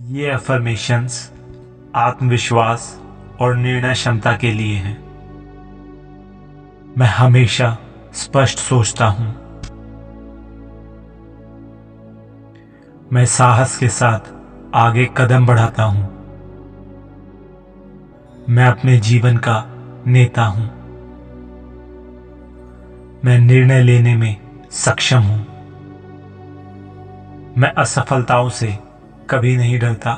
ये अफर्मेशंस आत्मविश्वास और निर्णय क्षमता के लिए हैं। मैं हमेशा स्पष्ट सोचता हूं। मैं साहस के साथ आगे कदम बढ़ाता हूं। मैं अपने जीवन का नेता हूं। मैं निर्णय लेने में सक्षम हूं। मैं असफलताओं से कभी नहीं डरता।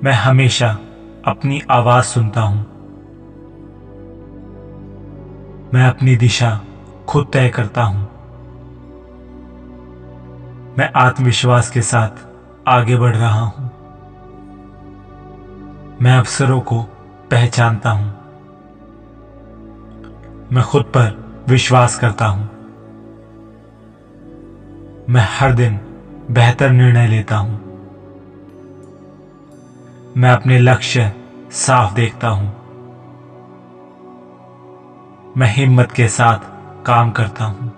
मैं हमेशा अपनी आवाज सुनता हूं। मैं अपनी दिशा खुद तय करता हूं। मैं आत्मविश्वास के साथ आगे बढ़ रहा हूं। मैं अवसरों को पहचानता हूं। मैं खुद पर विश्वास करता हूं। मैं हर दिन बेहतर निर्णय लेता हूं। मैं अपने लक्ष्य साफ देखता हूं। मैं हिम्मत के साथ काम करता हूं।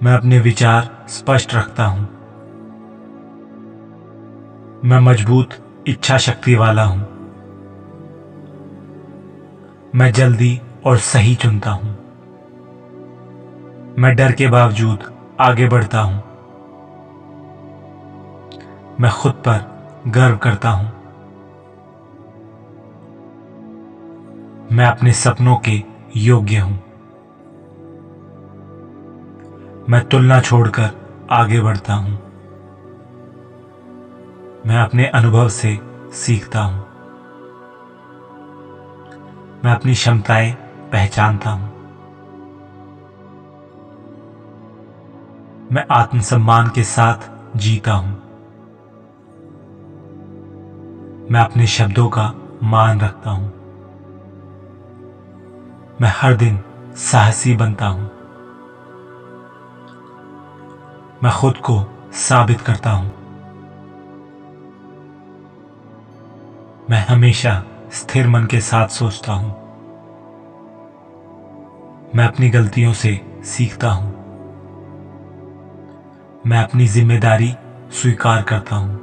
मैं अपने विचार स्पष्ट रखता हूं। मैं मजबूत इच्छा शक्ति वाला हूं। मैं जल्दी और सही चुनता हूं। मैं डर के बावजूद आगे बढ़ता हूं। मैं खुद पर गर्व करता हूं। मैं अपने सपनों के योग्य हूं। मैं तुलना छोड़कर आगे बढ़ता हूं। मैं अपने अनुभव से सीखता हूं। मैं अपनी क्षमताएं पहचानता हूं। मैं आत्मसम्मान के साथ जीता हूं। मैं अपने शब्दों का मान रखता हूं। मैं हर दिन साहसी बनता हूं। मैं खुद को साबित करता हूं। मैं हमेशा स्थिर मन के साथ सोचता हूं। मैं अपनी गलतियों से सीखता हूं। मैं अपनी जिम्मेदारी स्वीकार करता हूं।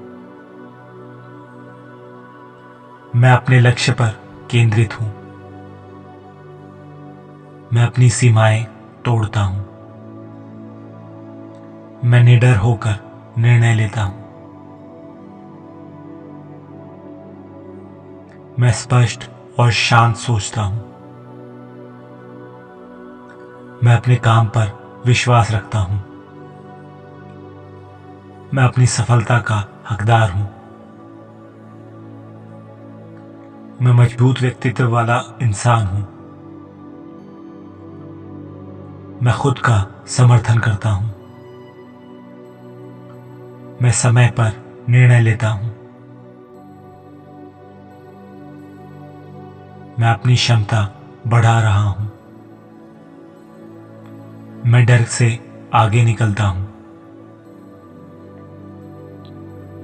मैं अपने लक्ष्य पर केंद्रित हूं। मैं अपनी सीमाएं तोड़ता हूं। मैं निडर होकर निर्णय लेता हूं। मैं स्पष्ट और शांत सोचता हूं। मैं अपने काम पर विश्वास रखता हूं। मैं अपनी सफलता का हकदार हूं। मैं मजबूत व्यक्तित्व वाला इंसान हूं। मैं खुद का समर्थन करता हूं। मैं समय पर निर्णय लेता हूं। मैं अपनी क्षमता बढ़ा रहा हूं। मैं डर से आगे निकलता हूं।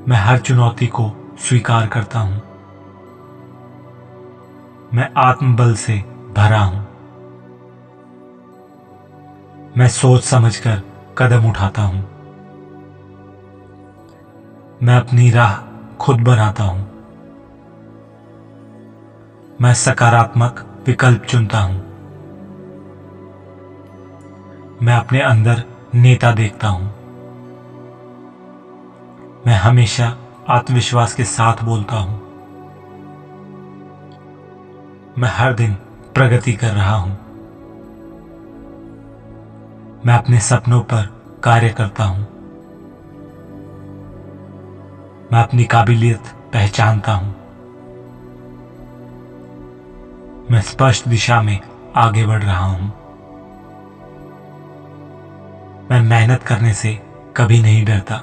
मैं हर चुनौती को स्वीकार करता हूं। मैं आत्मबल से भरा हूं। मैं सोच समझकर कदम उठाता हूं। मैं अपनी राह खुद बनाता हूं। मैं सकारात्मक विकल्प चुनता हूं। मैं अपने अंदर नेता देखता हूं। मैं हमेशा आत्मविश्वास के साथ बोलता हूं। मैं हर दिन प्रगति कर रहा हूं। मैं अपने सपनों पर कार्य करता हूं। मैं अपनी काबिलियत पहचानता हूं। मैं स्पष्ट दिशा में आगे बढ़ रहा हूं। मैं मेहनत करने से कभी नहीं डरता।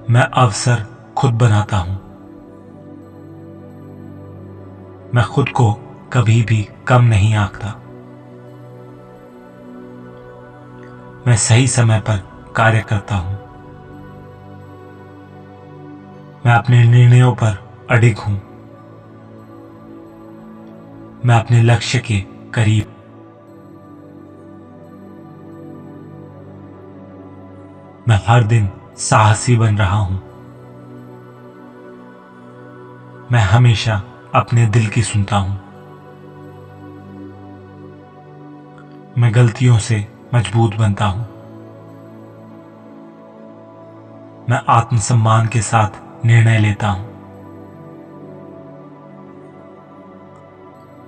मैं अवसर खुद बनाता हूं। मैं खुद को कभी भी कम नहीं आंकता। मैं सही समय पर कार्य करता हूं। मैं अपने निर्णयों पर अडिग हूं। मैं अपने लक्ष्य के करीब मैं हर दिन साहसी बन रहा हूं। मैं हमेशा अपने दिल की सुनता हूं। मैं गलतियों से मजबूत बनता हूं। मैं आत्मसम्मान के साथ निर्णय लेता हूं।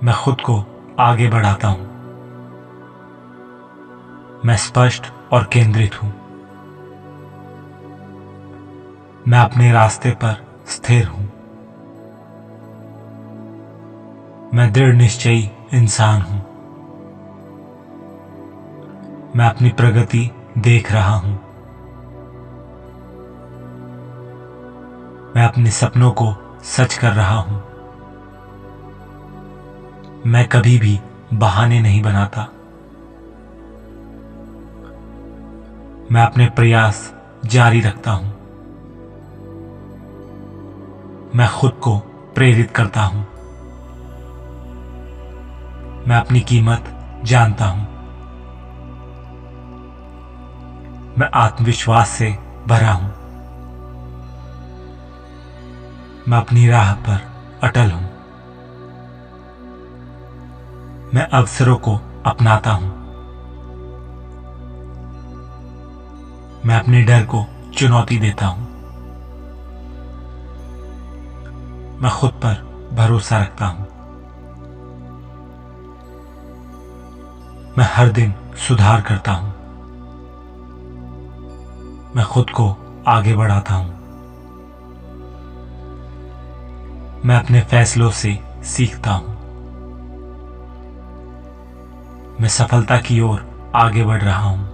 मैं खुद को आगे बढ़ाता हूं। मैं स्पष्ट और केंद्रित हूं। मैं अपने रास्ते पर स्थिर हूं। मैं दृढ़ निश्चयी इंसान हूं। मैं अपनी प्रगति देख रहा हूं। मैं अपने सपनों को सच कर रहा हूं। मैं कभी भी बहाने नहीं बनाता। मैं अपने प्रयास जारी रखता हूं। मैं खुद को प्रेरित करता हूं। मैं अपनी कीमत जानता हूं। मैं आत्मविश्वास से भरा हूं। मैं अपनी राह पर अटल हूं। मैं अवसरों को अपनाता हूं। मैं अपने डर को चुनौती देता हूं। मैं खुद पर भरोसा रखता हूं। मैं हर दिन सुधार करता हूं। मैं खुद को आगे बढ़ाता हूं। मैं अपने फैसलों से सीखता हूं। मैं सफलता की ओर आगे बढ़ रहा हूं।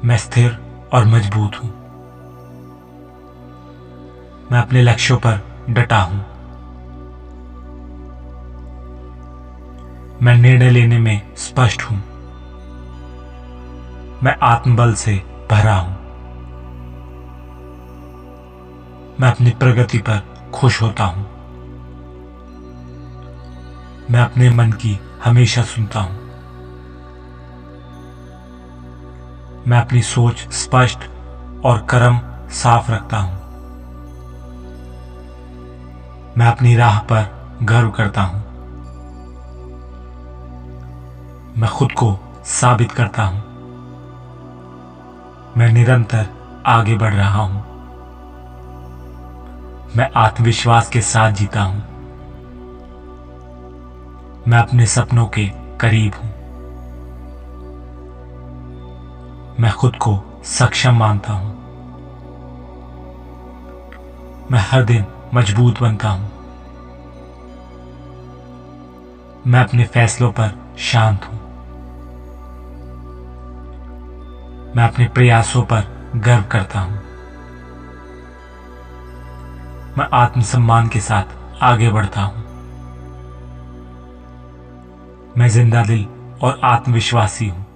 मैं स्थिर और मजबूत हूं। मैं अपने लक्ष्यों पर डटा हूं। मैं निर्णय लेने में स्पष्ट हूं। मैं आत्मबल से भरा हूं। मैं अपनी प्रगति पर खुश होता हूं। मैं अपने मन की हमेशा सुनता हूं। मैं अपनी सोच स्पष्ट और कर्म साफ रखता हूं। मैं अपनी राह पर गर्व करता हूं। मैं खुद को साबित करता हूं। मैं निरंतर आगे बढ़ रहा हूं। मैं आत्मविश्वास के साथ जीता हूं। मैं अपने सपनों के करीब हूं। मैं खुद को सक्षम मानता हूं। मैं हर दिन मजबूत बनता हूं। मैं अपने फैसलों पर शांत हूं। मैं अपने प्रयासों पर गर्व करता हूं। मैं आत्मसम्मान के साथ आगे बढ़ता हूं। मैं जिंदा दिल और आत्मविश्वासी हूं।